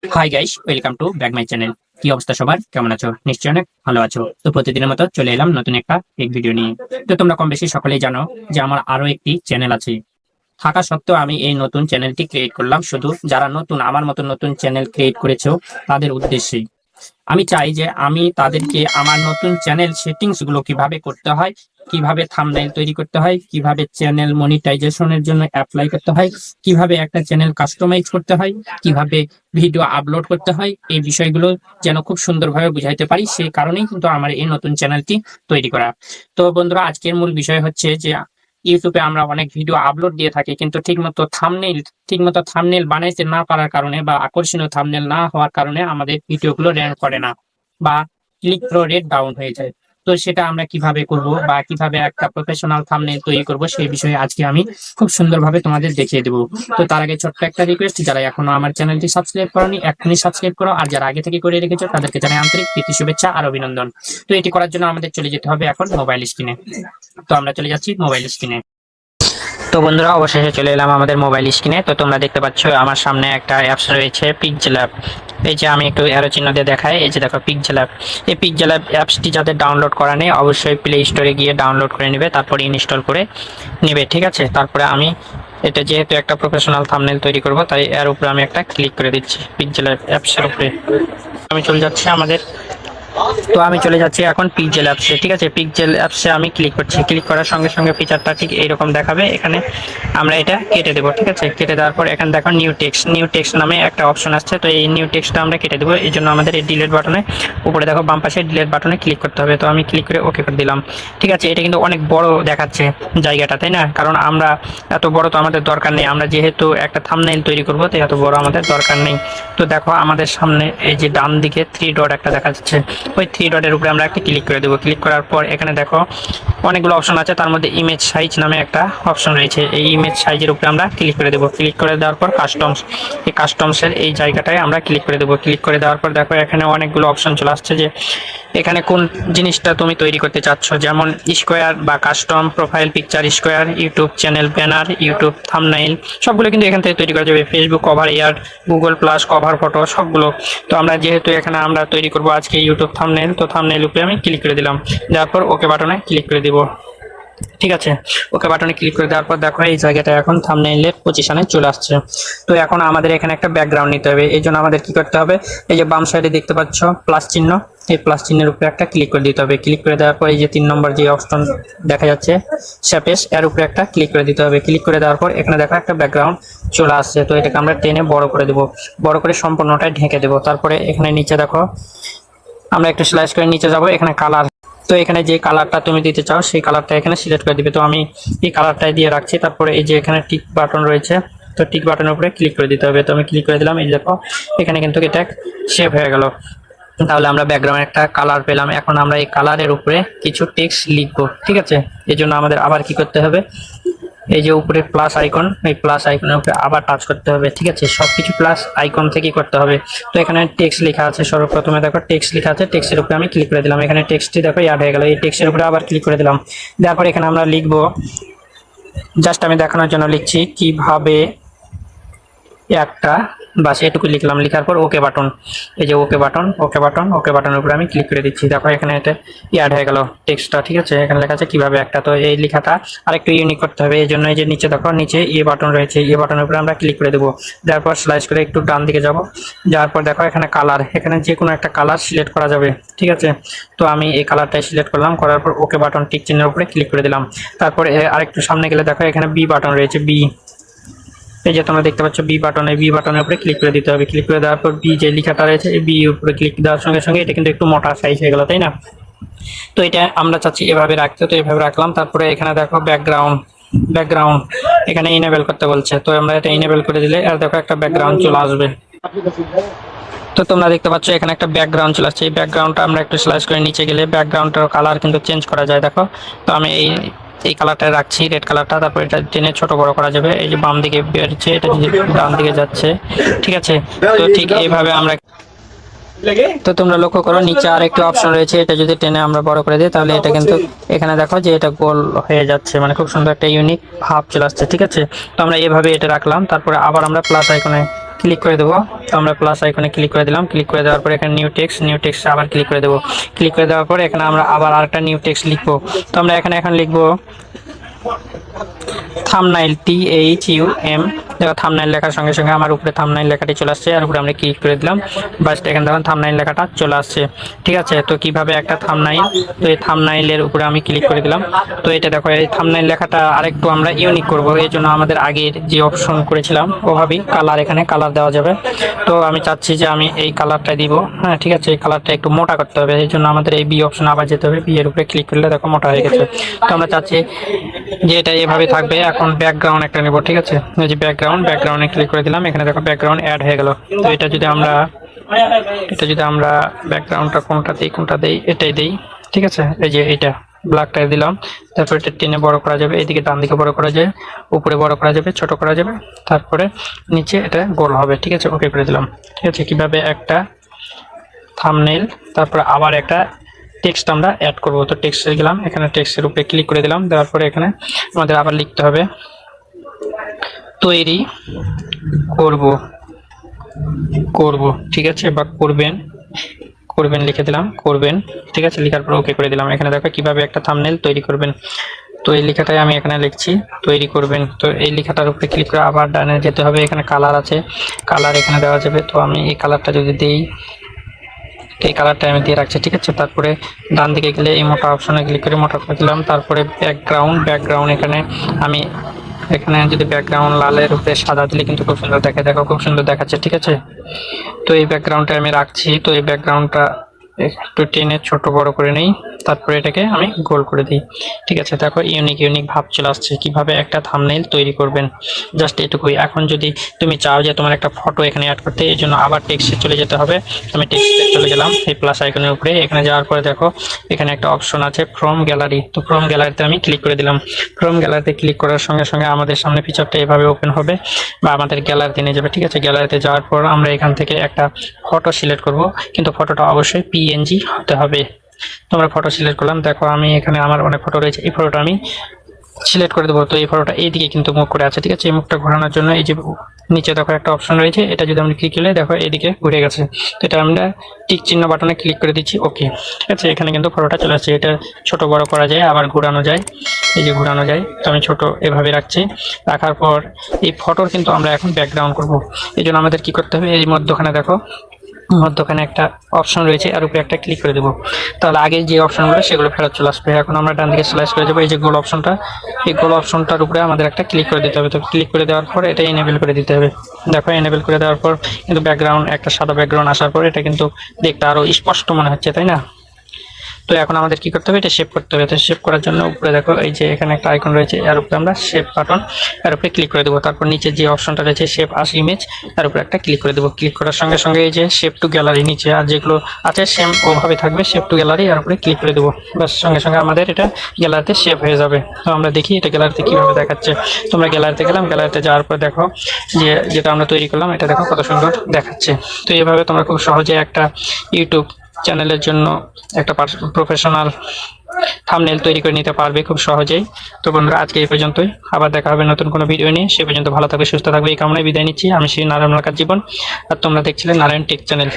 Hi guys, welcome to back my channel. কি অবস্থা সবার, কেমন আছো? নিশ্চয়ই অনেক ভালো আছো। তো প্রতিদিনের মতো চলে এলাম নতুন একটা টেক ভিডিও নিয়ে। তো তোমরা কম বেশি সকলেই জানো যে আমার আরো একটি চ্যানেল আছে। থাকা সত্ত্বেও আমি এই নতুন চ্যানেলটি ক্রিয়েট করলাম শুধু যারা নতুন, আমার মতো নতুন চ্যানেল ক্রিয়েট করেছো তাদের উদ্দেশ্যেই। আমি চাই যে আমি তাদেরকে আমার নতুন চ্যানেল সেটিংস গুলো কিভাবে করতে হয়, কিভাবে থাম্বনেইল তৈরি করতে হয়, কিভাবে চ্যানেল মনিটাইজেশনের জন্য অ্যাপ্লাই করতে হয়, কিভাবে একটা চ্যানেল কাস্টমাইজ করতে হয়, কিভাবে ভিডিও আপলোড করতে হয়, এই বিষয়গুলো যেন খুব সুন্দরভাবে বুঝাইতে পারি, সেই কারণেই কিন্তু আমার এই নতুন চ্যানেলটি তৈরি করা। তো বন্ধুরা, আজকের মূল বিষয় হচ্ছে যে ইউটিউবে আমরা অনেক ভিডিও আপলোড দিয়ে থাকি, কিন্তু ঠিকমতো থাম্বনেইল বানাইতে না পারার কারণে বা আকর্ষণীয় থাম্বনেইল না হওয়ার কারণে আমাদের ভিডিওগুলো র্যাঙ্ক করে না বা ক্লিক থ্রো রেট ডাউন হয়ে যায়। তো সেটা আমরা কিভাবে করব বা কিভাবে একটা প্রফেশনাল থাম্বনেইল তৈরি করব, সেই বিষয়ে আজকে আমি খুব সুন্দরভাবে তোমাদের দেখিয়ে দেবো। তো তার আগে ছোট্ট একটা রিকোয়েস্ট, যারা এখনো আমার চ্যানেলটি সাবস্ক্রাইব করোনি এখনই সাবস্ক্রাইব করো, আর যারা আগে থেকে করে রেখেছো তাদেরকে জানাই আন্তরিক প্রীতি, শুভেচ্ছা আর অভিনন্দন। তো এটি করার জন্য আমাদের চলে যেতে হবে এখন মোবাইল স্ক্রিনে। তো আমরা চলে যাচ্ছি মোবাইল স্ক্রিনে। তো বন্ধুরা, অবশেষে চলে এলাম আমাদের মোবাইল স্ক্রিনে। তো তোমরা দেখতে পাচ্ছ আমার সামনে একটা অ্যাপস রয়েছে, পিক্সেল অ্যাপ। এই যে আমি একটু অ্যারো চিহ্ন দিয়ে দেখাই, এই যে দেখো পিক্সেল অ্যাপ। এই পিক্সেল অ্যাপসটি যাদের ডাউনলোড করা নেই অবশ্যই প্লে স্টোরে গিয়ে ডাউনলোড করে নেবে, তারপরে ইনস্টল করে নেবে, ঠিক আছে? তারপরে আমি এটা যেহেতু একটা প্রফেশনাল থাম্বনেল তৈরি করব, তাই এর উপরে আমি একটা ক্লিক করে দিচ্ছি পিক্সেল অ্যাপসের উপরে। আমি চলে যাচ্ছি আমি চলে যাচ্ছি এখন পিক্সেল অ্যাপসে, ঠিক আছে? পিক্সেল অ্যাপসে আমি ক্লিক করছি। ক্লিক করার সঙ্গে সঙ্গে ফিচারটা ঠিক এইরকম দেখাবে। এখানে আমরা এটা কেটে দেবো, ঠিক আছে? কেটে দেওয়ার পর এখানে দেখো নিউ টেক্সট নামে একটা অপশন আসছে। তো এই নিউ টেক্সটটা আমরা কেটে দেবো। এই জন্য আমাদের এই ডিলিট বাটনে উপরে দেখো বাম পাশে ডিলিট বাটনে ক্লিক করতে হবে। তো আমি ক্লিক করে ওকে করে দিলাম, ঠিক আছে? এটা কিন্তু অনেক বড় দেখাচ্ছে জায়গাটা, তাই না? কারণ আমরা এত বড় তো আমাদের দরকার নেই, আমরা যেহেতু একটা থাম্বনেইল তৈরি করবো তো এত বড় আমাদের দরকার নেই। তো দেখো আমাদের সামনে এই যে ডান দিকে 3 ডট একটা দেখা যাচ্ছে, ওই 3 ডটের উপরে আমরা একটা ক্লিক করে দেবো। ক্লিক করার পর এখানে দেখো অনেকগুলো অপশন আছে, তার মধ্যে ইমেজ সাইজ নামে একটা অপশন রয়েছে। এই ইমেজ সাইজের উপরে আমরা ক্লিক করে দেবো। ক্লিক করে দেওয়ার পর এই কাস্টমসের এই জায়গাটায় আমরা ক্লিক করে দেবো। ক্লিক করে দেওয়ার পর দেখো এখানে অনেকগুলো অপশন চলে আসছে যে এখানে কোন জিনিসটা তুমি তৈরি করতে চাচ্ছ, যেমন স্কোয়ার বা custom, profile picture square, YouTube channel banner, YouTube thumbnail, সবগুলো কিন্তু এখান থেকে তৈরি করা যাবে। Facebook cover air, Google plus cover photo, সবগুলো। তো আমরা যেহেতু এখানে আমরা তৈরি করবো আজকে ইউটিউব থাম্বনেইল, তো থাম্বনেইল উপরে আমি ক্লিক করে দিলাম। দেওয়ার পর ওকে বাটনে ক্লিক করে দিব, ঠিক আছে? ওকে বাটনে ক্লিক করে দেওয়ার পর দেখো এই জায়গাটা এখন থাম্বনেইলের পজিশনে চলে আসছে। তো এখন আমাদের এখানে একটা ব্যাকগ্রাউন্ড নিতে হবে। এই জন্য আমাদের কি করতে হবে, এই যে বাম সাইডে দেখতে পাচ্ছ প্লাস চিহ্ন, এই প্লাস চিহ্নের উপরে একটা ক্লিক করে দিতে হবে। ক্লিক করে দেওয়ার পর এই যে 3 নম্বর যে অপশন দেখা যাচ্ছে শেপেস, এর উপরে একটা ক্লিক করে দিতে হবে। ক্লিক করে দেওয়ার পর এখানে দেখো একটা ব্যাকগ্রাউন্ড চলে আসছে। তো এটাকে আমরা টেনে বড় করে দেবো, বড় করে সম্পূর্ণটাই ঢেকে দেবো। তারপরে এখানে নিচে দেখো আমরা একটু স্লাইস করে নিচে যাব, এখানে কালার। তো এখানে যে কালারটা তুমি দিতে চাও সেই কালারটা এখানে সিলেক্ট করে দিবে। তো আমি এই কালারটাই দিয়ে রাখছি। তারপরে এই যে এখানে টিক বাটন রয়েছে, তো টিক বাটনের উপরে ক্লিক করে দিতে হবে। তো আমি ক্লিক করে দিলাম, এই দেখো এখানে কিন্তু এটা সেভ হয়ে গেল। তাহলে আমরা ব্যাকগ্রাউন্ডে একটা কালার পেলাম। এখন আমরা এই কালারের উপরে কিছু টেক্সট লিখবো, ঠিক আছে? এই জন্য আমাদের আবার কি করতে হবে, এই যে উপরে প্লাস আইকন, এই প্লাস আইকনের উপরে আবার টাচ করতে হবে, ঠিক আছে? সবকিছু প্লাস আইকন থেকেই করতে হবে। তো এখানে টেক্সট লেখা আছে, সর্বপ্রথমে দেখো টেক্সট লেখা আছে, টেক্সটের উপরে আমি ক্লিক করে দিলাম। এখানে টেক্সটটি দেখো অ্যাড হয়ে গেল। এই টেক্সটের উপরে আবার ক্লিক করে দিলাম। দেওয়ার পর এখানে আমরা লিখবো, জাস্ট আমি দেখানোর জন্য লিখছি, কিভাবে একটা, বাস এটুকু লিখলাম। লেখার পর ওকে বাটন, এই যে ওকে বাটনের উপরে আমি ক্লিক করে দিচ্ছি। দেখো এখানে এটা অ্যাড হয়ে গেল টেক্সটটা, ঠিক আছে? এখানে লেখা আছে কিভাবে একটা। তো এই লেখাটা আরেকটু ইউনিক করতে হবে, এই জন্য এই যে নিচে দেখো নিচে বাটন রয়েছে, বাটনের উপরে আমরা ক্লিক করে দেবো। দেওয়ার পর স্লাইস করে একটু ডান দিকে যাব, যাওয়ার পর দেখো এখানে কালার, এখানে যে কোনো একটা কালার সিলেক্ট করা যাবে, ঠিক আছে? তো আমি এই কালারটাই সিলেক্ট করলাম। করার পর ওকে বাটন টিক চিহ্নের উপরে ক্লিক করে দিলাম। তারপরে আরেকটু সামনে গেলে দেখো এখানে বি বাটন রয়েছে, বি, এই যে তোমরা দেখতে পাচ্ছ বি বাটন, এই বি বাটনের উপরে ক্লিক করে দিতে হবে। ক্লিক করে দেওয়ার পর বি যে লেখাটা রয়েছে এই বি উপরে ক্লিক দেওয়ার সঙ্গে সঙ্গে এটা কিন্তু একটু মোটা সাইজ হয়ে গেল, তাই না? তো এটা আমরা চাচ্ছি এভাবে রাখতে, তো এভাবে রাখলাম। তারপরে এখানে দেখো ব্যাকগ্রাউন্ড এখানে ইনেবল করতে বলছে, তো আমরা এটা ইনেবল করে দিলে আর দেখো একটা ব্যাকগ্রাউন্ড চলে আসবে। তো তোমরা দেখতে পাচ্ছ এখানে একটা ব্যাকগ্রাউন্ড চলে আসছে। এই ব্যাকগ্রাউন্ডটা আমরা একটু স্লাইস করে নিচে গেলে ব্যাকগ্রাউন্ডের কালার কিন্তু চেঞ্জ করা যায়, দেখো। তো আমি এই কালারটা রাখছি, রেড কালারটা। তারপর এটা টেনে ছোট বড় করা যাবে। এই যে বাম দিকে বেরোচ্ছে, এটা ডান দিকে যাচ্ছে, ঠিক আছে? তো ঠিক এইভাবে আমরা, তো তোমরা লক্ষ্য করো নিচে আর একটি অপশন রয়েছে, এটা যদি টেনে আমরা বড় করে দিই তাহলে এটা কিন্তু এখানে দেখো যে এটা গোল হয়ে যাচ্ছে, মানে খুব সুন্দর একটা ইউনিক ভাব চলে আসছে, ঠিক আছে? তো আমরা এইভাবে এটা রাখলাম। তারপরে আবার আমরা প্লাস আইকনে ক্লিক করে দেবো। তো আমরা প্লাস আইকনে ক্লিক করে দিলাম। ক্লিক করে দেওয়ার পর এখানে নিউ টেক্সট আবার ক্লিক করে দেবো। ক্লিক করে দেওয়ার পর এখানে আমরা আবার আরেকটা নিউ টেক্সট লিখবো। তো আমরা এখানে এখন লিখবো থাম্বনেইল, THUM। দেখো থাম্বনেইল লেখার সঙ্গে সঙ্গে আমার উপরে থাম্বনেইল লেখাটি চলে আসছে, আর উপরে আমরা ক্লিক করে দিলাম, বাস এখানে দেখুন থাম্বনেইল লেখাটা চলে আসছে। ঠিক আছে, তো কিভাবে একটা থাম্বনেইল, তো এই থাম্বনেইলের উপরে আমি ক্লিক করে দিলাম। তো এটা দেখো এই থাম্বনেইল লেখাটা আরেকটু আমরা ইউনিক করব, এই জন্য আমাদের আগের যে অপশন করেছিলাম ওভাবেই কালার, এখানে কালার দেওয়া যাবে। তো আমি চাচ্ছি যে আমি এই কালারটা দিব। হ্যাঁ ঠিক আছে, এই কালারটা একটু মোটা করতে হবে, এই জন্য আমাদের এই বি অপশন আবার যেতে হবে। বি এর উপরে ক্লিক করলে দেখো মোটা হয়ে গেছে। তো আমরা চাচ্ছি যে এটা এভাবে থাকবে। এখন ব্যাকগ্রাউন্ড একটা নেব। ঠিক আছে, এই যে ব্যাকগ্রাউন্ডে ক্লিক করে দিলাম, এখানে দেখো ব্যাকগ্রাউন্ড অ্যাড হয়ে গেল। তো এটা যদি আমরা ব্যাকগ্রাউন্ডটা কোনটা দেই, এটাই দেই। ঠিক আছে, এই যে এটা ব্ল্যাকটা দিলাম। তারপর এটা টেনে বড় করা যাবে, এদিকে ডান দিকে বড় করা যায়, উপরে বড় করা যাবে, ছোট করা যাবে, তারপরে নিচে এটা গোল হবে। ঠিক আছে, ওকে করে দিলাম। ঠিক আছে, কিভাবে একটা থাম্বনেইল, তারপর আবার একটা টেক্সট আমরা অ্যাড করব। তো টেক্সটে গেলাম, এখানে টেক্সটের উপরে ক্লিক করে দিলাম। দেওয়ার পরে এখানে আমাদের আবার লিখতে হবে তৈরি করব। ঠিক আছে, বা করবেন লিখে দিলাম, করবেন। ঠিক আছে, লেখার পর ওকে করে দিলাম। এখানে দেখো কিভাবে একটা থাম্বনেইল তৈরি করবেন। তো এই লেখাটাই আমি এখানে লিখছি, তৈরি করবেন। তো এই লেখাটার উপরে ক্লিক করে আবার ডানে যেতে হবে, এখানে কালার আছে, কালার এখানে দেওয়া যাবে। তো আমি এই কালারটা যদি দেই, এই কালারটা আমি দিয়ে রাখছি। ঠিক আছে, তারপরে ডান দিকে গেলে এই মোটা অপশনে ক্লিক করে মোটা করে দিলাম। তারপরে ব্যাকগ্রাউন্ড এখানে যদি ব্যাকগ্রাউন্ড লালের উপরে সাদা দিলে কিন্তু খুব সুন্দর দেখে, দেখো খুব সুন্দর দেখাচ্ছে। ঠিক আছে, তো এই ব্যাকগ্রাউন্ডটা আমি রাখছি। তো এই ব্যাকগ্রাউন্ডটা একটু টেনে ছোট বড় করে নেই, তারপরে এটাকে আমি গোল করে দিই। ঠিক আছে, দেখো ইউনিক ভাব চলে আসছে। কিভাবে একটা থাম্বনেইল তৈরি করবেন, জাস্ট এটুকুই। এখন যদি তুমি চাও যে তোমার একটা ফটো এখানে অ্যাড করতে, এই জন্য আবার টেক্সটে চলে যেতে হবে। আমি টেক্সটে চলে গেলাম, এই প্লাস আইকনের উপরে। এখানে যাওয়ার পরে দেখো এখানে একটা অপশন আছে ফ্রম গ্যালারি। তো ফ্রম গ্যালারিতে আমি ক্লিক করে দিলাম। ফ্রম গ্যালারিতে ক্লিক করার সঙ্গে সঙ্গে আমাদের সামনে ফিচারটা এভাবে ওপেন হবে, বা আমাদের গ্যালারিতে নিয়ে যাবে। ঠিক আছে, গ্যালারিতে যাওয়ার পর আমরা এখান থেকে একটা ফটো সিলেক্ট করব, কিন্তু ফটোটা অবশ্যই PNG হতে হবে। তো আমরা ফটো সিলেক্ট করলাম। দেখো আমি এখানে আমার অনেক ফটো রয়েছে, এই ফটোটা আমি সিলেক্ট করে দেবো। তো এই ফটোটা এইদিকে কিন্তু মুখ করে আছে। ঠিক আছে, এই মুখটা ঘোরানোর জন্য এই যে নিচে দেখো একটা অপশন রয়েছে, এটা যদি আমরা ক্লিক করলে দেখো এইদিকে ঘুরে গেছে। তো এটা আমরা টিক চিহ্ন বাটনে ক্লিক করে দিচ্ছি, ওকে। ঠিক আছে, এখানে কিন্তু ফটোটা চলে আসছে। এটা ছোট বড় করা যায়, আবার ঘোরানো যায়, এই যে ঘোরানো যায়। তো আমি ছোট এভাবে রাখছি। রাখার পর এই ফটোর কিন্তু আমরা এখন ব্যাকগ্রাউন্ড করব। এই জন্য আমাদের কি করতে হবে, এই মধ্যখানে দেখো মধ্যখানে একটা অপশন রয়েছে, আর উপরে একটা ক্লিক করে দেবো। তাহলে আগে যে অপশনগুলো সেগুলো ফেরত চলে আসবে। এখন আমরা ডান দিকে স্লাইস করে যাবো, এই যে গোল অপশনটা, এই গোল অপশনটার উপরে আমাদের একটা ক্লিক করে দিতে হবে। তো ক্লিক করে দেওয়ার পর এটা এনেবল করে দিতে হবে। দেখো এনেবল করে দেওয়ার পর কিন্তু ব্যাকগ্রাউন্ড, একটা সাদা ব্যাকগ্রাউন্ড আসার পর এটা কিন্তু দেখতে আরো স্পষ্ট মনে হচ্ছে, তাই না? তো এখন আমাদের কি করতে হবে, এটা সেভ করতে হবে। তো সেভ করার জন্য উপরে দেখো এই যে এখানে একটা আইকন রয়েছে, এর উপরে আমরা সেভ বাটন, এর উপরে ক্লিক করে দেবো। তারপর নিচে যে অপশনটা রয়েছে সেভ আস ইমেজ, তার উপরে একটা ক্লিক করে দেবো। ক্লিক করার সঙ্গে সঙ্গে এই যে সেভ টু গ্যালারি নিচে আর যেগুলো আছে সেম ওভাবে থাকবে, সেভ টু গ্যালারি, এর উপরে ক্লিক করে দেবো। বাস সঙ্গে সঙ্গে আমাদের এটা গ্যালারিতে সেভ হয়ে যাবে। তো আমরা দেখি এটা গ্যালারিতে কিভাবে দেখাচ্ছে। তোমরা গ্যালারিতে গেলাম, গ্যালারিতে যাওয়ার পর দেখো যে যেটা আমরা তৈরি করলাম এটা দেখো কত সুন্দর দেখাচ্ছে। তো এইভাবে তোমরা খুব সহজে একটা ইউটিউব চ্যানেলের জন্য একটা প্রফেশনাল থাম্বনেইল তৈরি করে নিতে পারবে খুব সহজেই। তো বন্ধুরা আজকে এই পর্যন্তই, আবার দেখা হবে নতুন কোনো ভিডিও নিয়ে। সে পর্যন্ত ভালো থাকবে, সুস্থ থাকবে, এই কামনায় বিদায় নিচ্ছি। আমি শ্রী নারায়ণ মালাকার জীবন, আর তোমরা দেখছিলে নারায়ণ টেক চ্যানেল।